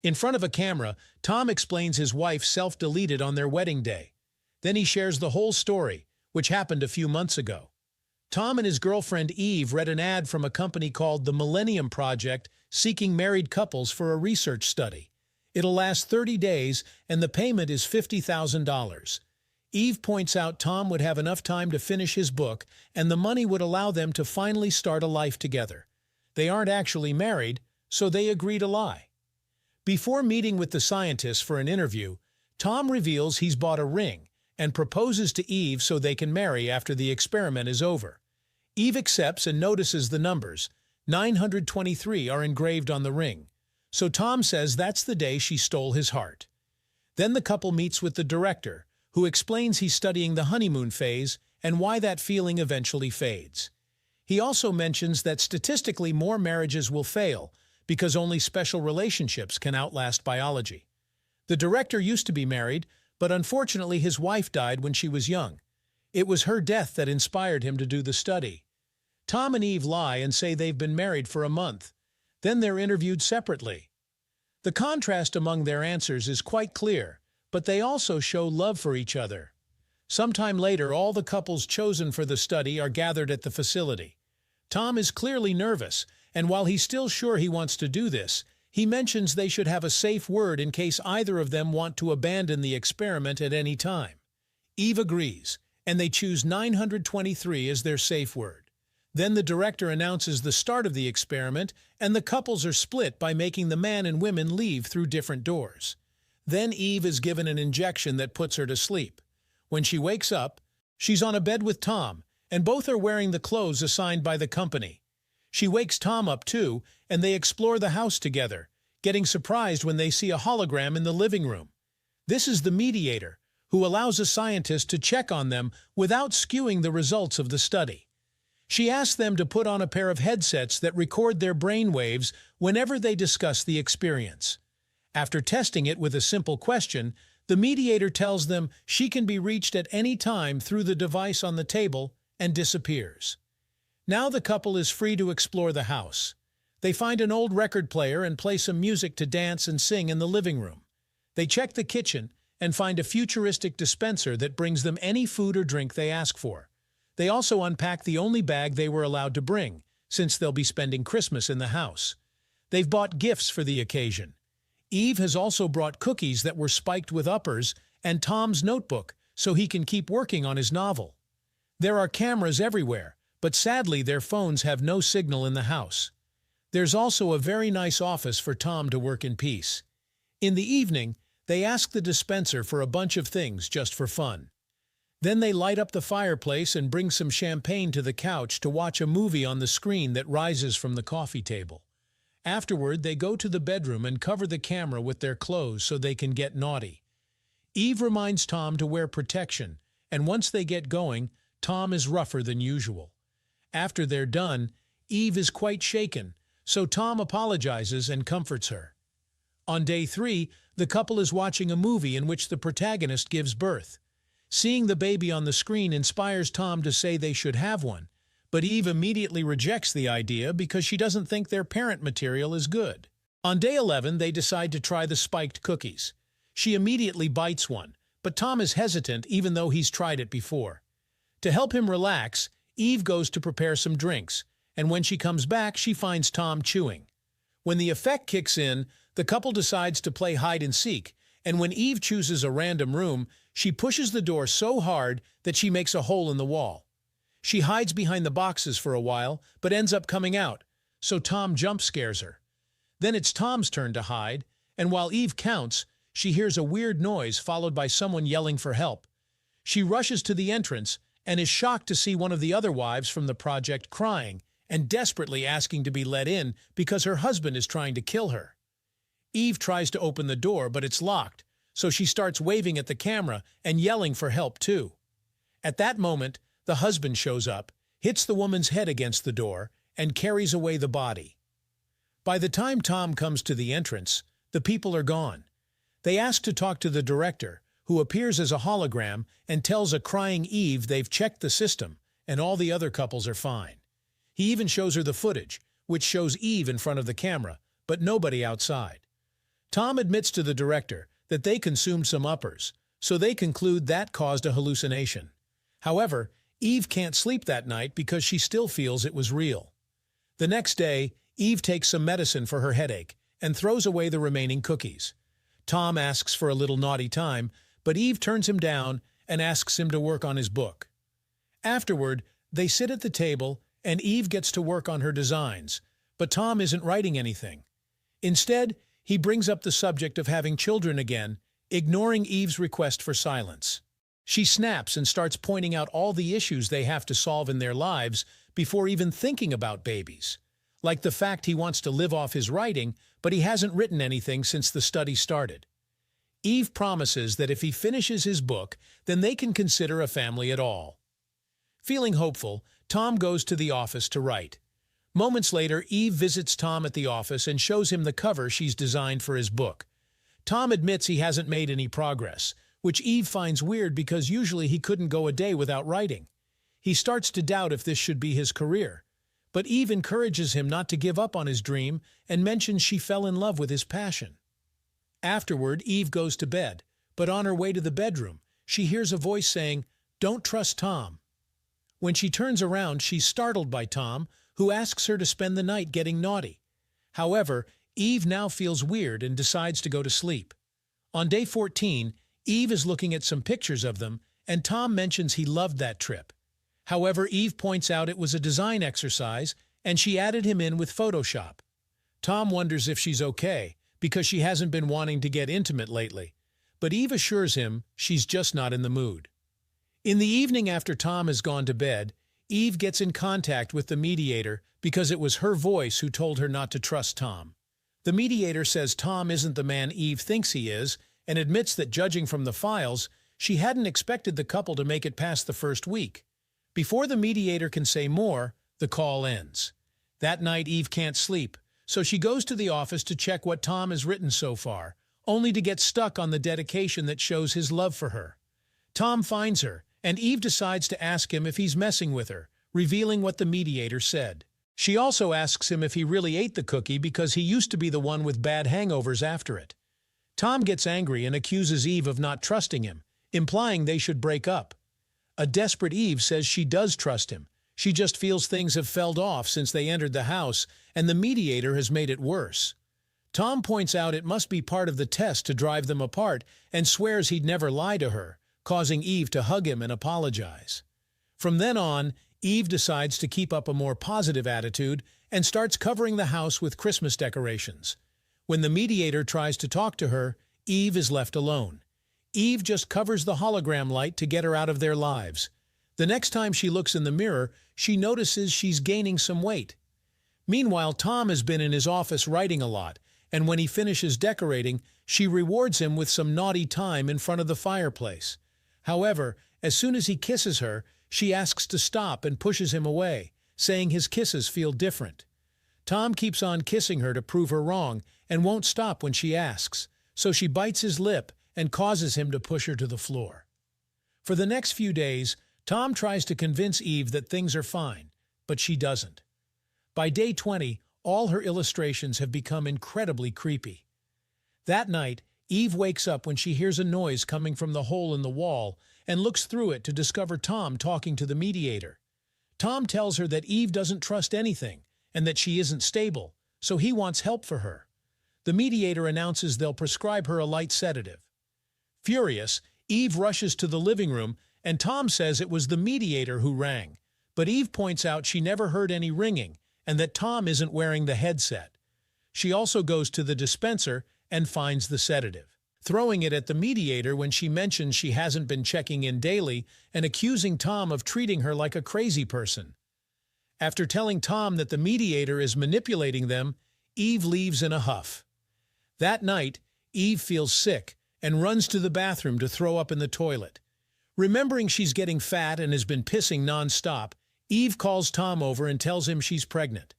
In front of a camera, Tom explains his wife self-deleted on their wedding day. Then he shares the whole story, which happened a few months ago. Tom and his girlfriend Eve read an ad from a company called the Millennium Project seeking married couples for a research study. It'll last 30 days, and the payment is $50,000. Eve points out Tom would have enough time to finish his book, and the money would allow them to finally start a life together. They aren't actually married, so they agree to lie. Before meeting with the scientists for an interview, Tom reveals he's bought a ring and proposes to Eve so they can marry after the experiment is over. Eve accepts and notices the numbers. 923 are engraved on the ring. So Tom says that's the day she stole his heart. Then the couple meets with the director, who explains he's studying the honeymoon phase and why that feeling eventually fades. He also mentions that statistically more marriages will fail because only special relationships can outlast biology. The director used to be married, but unfortunately his wife died when she was young. It was her death that inspired him to do the study. Tom and Eve lie and say they've been married for a month. Then they're interviewed separately. The contrast among their answers is quite clear, but they also show love for each other. Sometime later, all the couples chosen for the study are gathered at the facility. Tom is clearly nervous, and while he's still sure he wants to do this, he mentions they should have a safe word in case either of them want to abandon the experiment at any time. Eve agrees, and they choose 923 as their safe word. Then the director announces the start of the experiment, and the couples are split by making the man and women leave through different doors. Then Eve is given an injection that puts her to sleep. When she wakes up, she's on a bed with Tom, and both are wearing the clothes assigned by the company. She wakes Tom up too, and they explore the house together, getting surprised when they see a hologram in the living room. This is the mediator, who allows a scientist to check on them without skewing the results of the study. She asks them to put on a pair of headsets that record their brain waves whenever they discuss the experience. After testing it with a simple question, the mediator tells them she can be reached at any time through the device on the table and disappears. Now the couple is free to explore the house. They find an old record player and play some music to dance and sing in the living room. They check the kitchen and find a futuristic dispenser that brings them any food or drink they ask for. They also unpack the only bag they were allowed to bring, since they'll be spending Christmas in the house. They've bought gifts for the occasion. Eve has also brought cookies that were spiked with uppers and Tom's notebook so he can keep working on his novel. There are cameras everywhere, but sadly their phones have no signal in the house. There's also a very nice office for Tom to work in peace. In the evening, they ask the dispenser for a bunch of things just for fun. Then they light up the fireplace and bring some champagne to the couch to watch a movie on the screen that rises from the coffee table. Afterward, they go to the bedroom and cover the camera with their clothes so they can get naughty. Eve reminds Tom to wear protection, and once they get going, Tom is rougher than usual. After they're done, Eve is quite shaken, so Tom apologizes and comforts her. On day 3, the couple is watching a movie in which the protagonist gives birth. Seeing the baby on the screen inspires Tom to say they should have one, but Eve immediately rejects the idea because she doesn't think their parent material is good. On day 11, they decide to try the spiked cookies. She immediately bites one, but Tom is hesitant even though he's tried it before. To help him relax, Eve goes to prepare some drinks, and when she comes back, she finds Tom chewing. When the effect kicks in, the couple decides to play hide-and-seek, and when Eve chooses a random room, she pushes the door so hard that she makes a hole in the wall. She hides behind the boxes for a while, but ends up coming out, so Tom jump scares her. Then it's Tom's turn to hide, and while Eve counts, she hears a weird noise followed by someone yelling for help. She rushes to the entrance and is shocked to see one of the other wives from the project crying and desperately asking to be let in because her husband is trying to kill her. Eve tries to open the door, but it's locked, so she starts waving at the camera and yelling for help too. At that moment, the husband shows up, hits the woman's head against the door, and carries away the body. By the time Tom comes to the entrance, the people are gone. They ask to talk to the director, who appears as a hologram and tells a crying Eve they've checked the system and all the other couples are fine. He even shows her the footage, which shows Eve in front of the camera, but nobody outside. Tom admits to the director that they consumed some uppers, so they conclude that caused a hallucination. However, Eve can't sleep that night because she still feels it was real. The next day, Eve takes some medicine for her headache and throws away the remaining cookies. Tom asks for a little naughty time, but Eve turns him down and asks him to work on his book. Afterward, they sit at the table and Eve gets to work on her designs, but Tom isn't writing anything. Instead, he brings up the subject of having children again, ignoring Eve's request for silence. She snaps and starts pointing out all the issues they have to solve in their lives before even thinking about babies, like the fact he wants to live off his writing, but he hasn't written anything since the study started. Eve promises that if he finishes his book, then they can consider a family at all. Feeling hopeful, Tom goes to the office to write. Moments later, Eve visits Tom at the office and shows him the cover she's designed for his book. Tom admits he hasn't made any progress, which Eve finds weird because usually he couldn't go a day without writing. He starts to doubt if this should be his career. But Eve encourages him not to give up on his dream and mentions she fell in love with his passion. Afterward, Eve goes to bed, but on her way to the bedroom, she hears a voice saying, "Don't trust Tom." When she turns around, she's startled by Tom, who asks her to spend the night getting naughty. However, Eve now feels weird and decides to go to sleep. On day 14, Eve is looking at some pictures of them, and Tom mentions he loved that trip. However, Eve points out it was a design exercise, and she added him in with Photoshop. Tom wonders if she's okay, because she hasn't been wanting to get intimate lately, but Eve assures him she's just not in the mood. In the evening after Tom has gone to bed, Eve gets in contact with the mediator because it was her voice who told her not to trust Tom. The mediator says Tom isn't the man Eve thinks he is and admits that judging from the files, she hadn't expected the couple to make it past the first week. Before the mediator can say more, the call ends. That night, Eve can't sleep, so she goes to the office to check what Tom has written so far, only to get stuck on the dedication that shows his love for her. Tom finds her, and Eve decides to ask him if he's messing with her, revealing what the mediator said. She also asks him if he really ate the cookie because he used to be the one with bad hangovers after it. Tom gets angry and accuses Eve of not trusting him, implying they should break up. A desperate Eve says she does trust him. She just feels things have felled off since they entered the house, and the mediator has made it worse. Tom points out it must be part of the test to drive them apart and swears he'd never lie to her, causing Eve to hug him and apologize. From then on, Eve decides to keep up a more positive attitude and starts covering the house with Christmas decorations. When the mediator tries to talk to her, Eve is left alone. Eve just covers the hologram light to get her out of their lives. The next time she looks in the mirror, she notices she's gaining some weight. Meanwhile, Tom has been in his office writing a lot, and when he finishes decorating, she rewards him with some naughty time in front of the fireplace. However, as soon as he kisses her, she asks to stop and pushes him away, saying his kisses feel different. Tom keeps on kissing her to prove her wrong and won't stop when she asks, so she bites his lip and causes him to push her to the floor. For the next few days, Tom tries to convince Eve that things are fine, but she doesn't. By day 20, all her illustrations have become incredibly creepy. That night, Eve wakes up when she hears a noise coming from the hole in the wall and looks through it to discover Tom talking to the mediator. Tom tells her that Eve doesn't trust anything and that she isn't stable, so he wants help for her. The mediator announces they'll prescribe her a light sedative. Furious, Eve rushes to the living room and Tom says it was the mediator who rang, but Eve points out she never heard any ringing and that Tom isn't wearing the headset. She also goes to the dispenser and finds the sedative, throwing it at the mediator when she mentions she hasn't been checking in daily and accusing Tom of treating her like a crazy person. After telling Tom that the mediator is manipulating them, Eve leaves in a huff. That night, Eve feels sick and runs to the bathroom to throw up in the toilet. Remembering she's getting fat and has been pissing non-stop, Eve calls Tom over and tells him she's pregnant.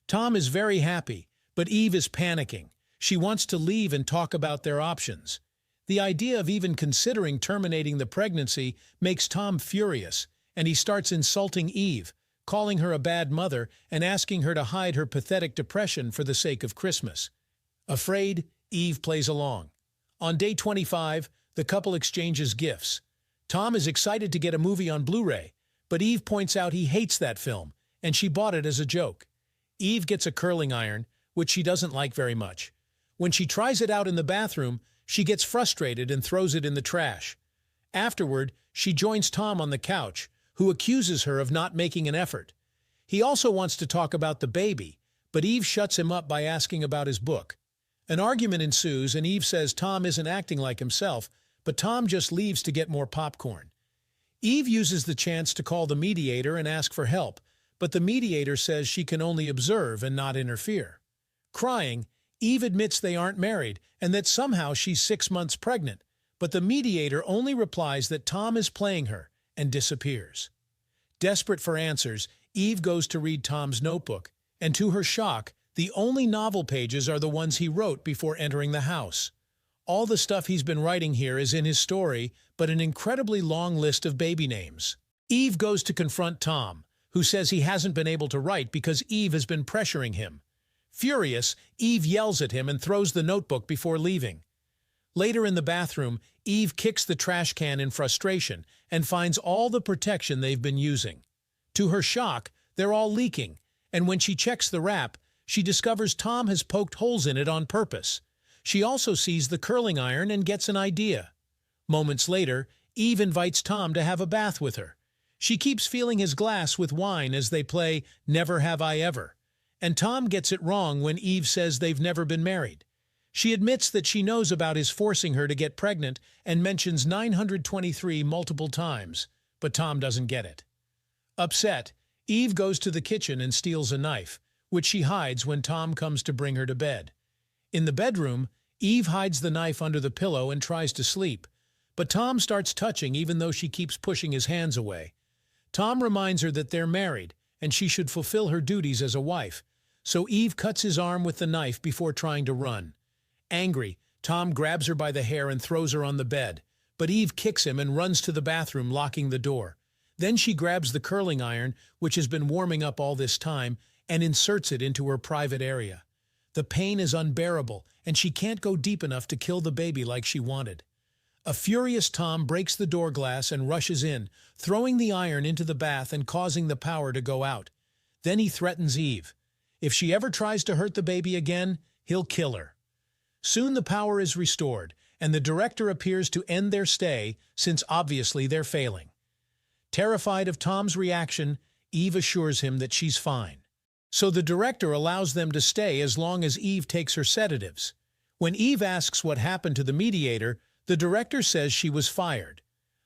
Tom is very happy, but Eve is panicking. She wants to leave and talk about their options. The idea of even considering terminating the pregnancy makes Tom furious, and he starts insulting Eve, calling her a bad mother and asking her to hide her pathetic depression for the sake of Christmas. Afraid, Eve plays along. On day 25, the couple exchanges gifts. Tom is excited to get a movie on Blu-ray, but Eve points out he hates that film, and she bought it as a joke. Eve gets a curling iron, which she doesn't like very much. When she tries it out in the bathroom, she gets frustrated and throws it in the trash. Afterward, she joins Tom on the couch, who accuses her of not making an effort. He also wants to talk about the baby, but Eve shuts him up by asking about his book. An argument ensues, and Eve says Tom isn't acting like himself, but Tom just leaves to get more popcorn. Eve uses the chance to call the mediator and ask for help, but the mediator says she can only observe and not interfere. Crying, Eve admits they aren't married and that somehow she's 6 months pregnant, but the mediator only replies that Tom is playing her and disappears. Desperate for answers, Eve goes to read Tom's notebook, and to her shock, the only novel pages are the ones he wrote before entering the house. All the stuff he's been writing here is in his story, but an incredibly long list of baby names. Eve goes to confront Tom, who says he hasn't been able to write because Eve has been pressuring him. Furious, Eve yells at him and throws the notebook before leaving. Later in the bathroom, Eve kicks the trash can in frustration and finds all the protection they've been using. To her shock, they're all leaking, and when she checks the wrap, she discovers Tom has poked holes in it on purpose. She also sees the curling iron and gets an idea. Moments later, Eve invites Tom to have a bath with her. She keeps filling his glass with wine as they play Never Have I Ever, and Tom gets it wrong when Eve says they've never been married. She admits that she knows about his forcing her to get pregnant and mentions 923 multiple times, but Tom doesn't get it. Upset, Eve goes to the kitchen and steals a knife, which she hides when Tom comes to bring her to bed. In the bedroom, Eve hides the knife under the pillow and tries to sleep, but Tom starts touching even though she keeps pushing his hands away. Tom reminds her that they're married and she should fulfill her duties as a wife, so Eve cuts his arm with the knife before trying to run. Angry, Tom grabs her by the hair and throws her on the bed, but Eve kicks him and runs to the bathroom, locking the door. Then she grabs the curling iron, which has been warming up all this time, and inserts it into her private area. The pain is unbearable, and she can't go deep enough to kill the baby like she wanted. A furious Tom breaks the door glass and rushes in, throwing the iron into the bath and causing the power to go out. Then he threatens Eve. If she ever tries to hurt the baby again, he'll kill her. Soon the power is restored, and the director appears to end their stay since obviously they're failing. Terrified of Tom's reaction, Eve assures him that she's fine. So the director allows them to stay as long as Eve takes her sedatives. When Eve asks what happened to the mediator, the director says she was fired.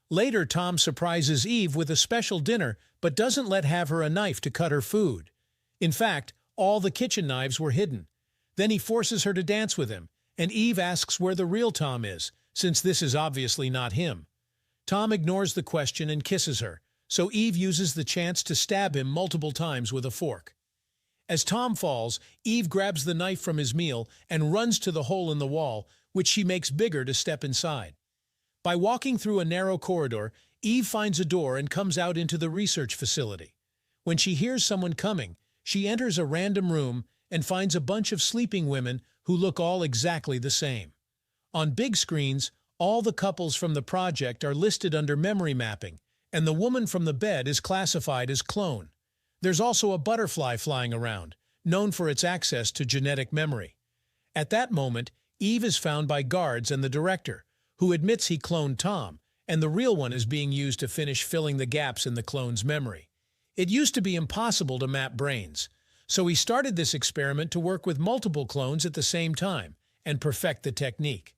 Later, Tom surprises Eve with a special dinner but doesn't let have her a knife to cut her food. In fact, all the kitchen knives were hidden. Then he forces her to dance with him, and Eve asks where the real Tom is, since this is obviously not him. Tom ignores the question and kisses her, so Eve uses the chance to stab him multiple times with a fork. As Tom falls, Eve grabs the knife from his meal and runs to the hole in the wall, which she makes bigger to step inside. By walking through a narrow corridor, Eve finds a door and comes out into the research facility. When she hears someone coming, she enters a random room and finds a bunch of sleeping women who look all exactly the same. On big screens, all the couples from the project are listed under memory mapping, and the woman from the bed is classified as clone. There's also a butterfly flying around, known for its access to genetic memory. At that moment, Eve is found by guards and the director, who admits he cloned Tom, and the real one is being used to finish filling the gaps in the clone's memory. It used to be impossible to map brains, so he started this experiment to work with multiple clones at the same time and perfect the technique.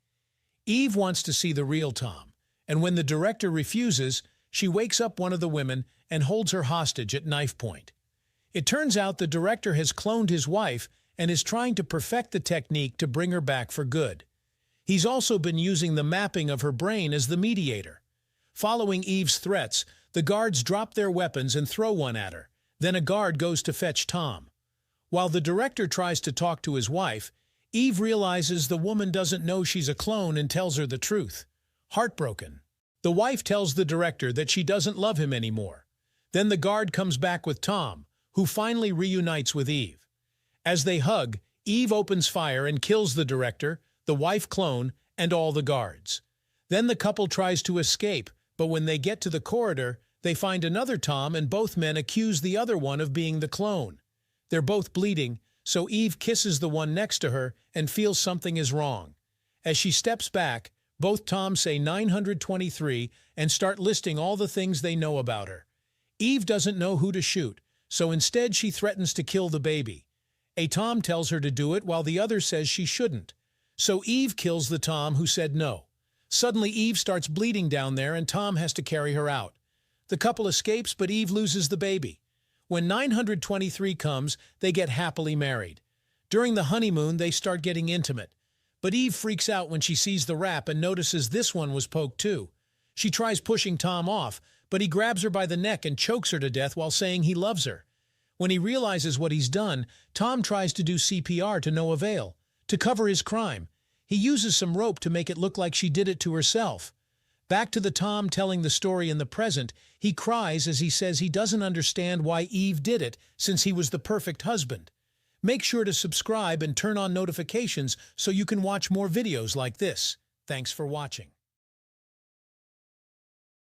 Eve wants to see the real Tom, and when the director refuses, she wakes up one of the women and holds her hostage at knife point. It turns out the director has cloned his wife and is trying to perfect the technique to bring her back for good. He's also been using the mapping of her brain as the mediator. Following Eve's threats, the guards drop their weapons and throw one at her. Then a guard goes to fetch Tom. While the director tries to talk to his wife, Eve realizes the woman doesn't know she's a clone and tells her the truth. Heartbroken, the wife tells the director that she doesn't love him anymore. Then the guard comes back with Tom, who finally reunites with Eve. As they hug, Eve opens fire and kills the director. the wife clone, and all the guards. Then the couple tries to escape, but when they get to the corridor, they find another Tom and both men accuse the other one of being the clone. They're both bleeding, so Eve kisses the one next to her and feels something is wrong. As she steps back, both Toms say 923 and start listing all the things they know about her. Eve doesn't know who to shoot, so instead she threatens to kill the baby. A Tom tells her to do it while the other says she shouldn't. So Eve kills the Tom who said no. Suddenly Eve starts bleeding down there and Tom has to carry her out. The couple escapes, but Eve loses the baby. When 923 comes, they get happily married. During the honeymoon, they start getting intimate. But Eve freaks out when she sees the wrap and notices this one was poked too. She tries pushing Tom off, but he grabs her by the neck and chokes her to death while saying he loves her. When he realizes what he's done, Tom tries to do CPR to no avail. To cover his crime, he uses some rope to make it look like she did it to herself. Back to the Tom telling the story in the present, he cries as he says he doesn't understand why Eve did it since he was the perfect husband. Make sure to subscribe and turn on notifications so you can watch more videos like this. Thanks for watching.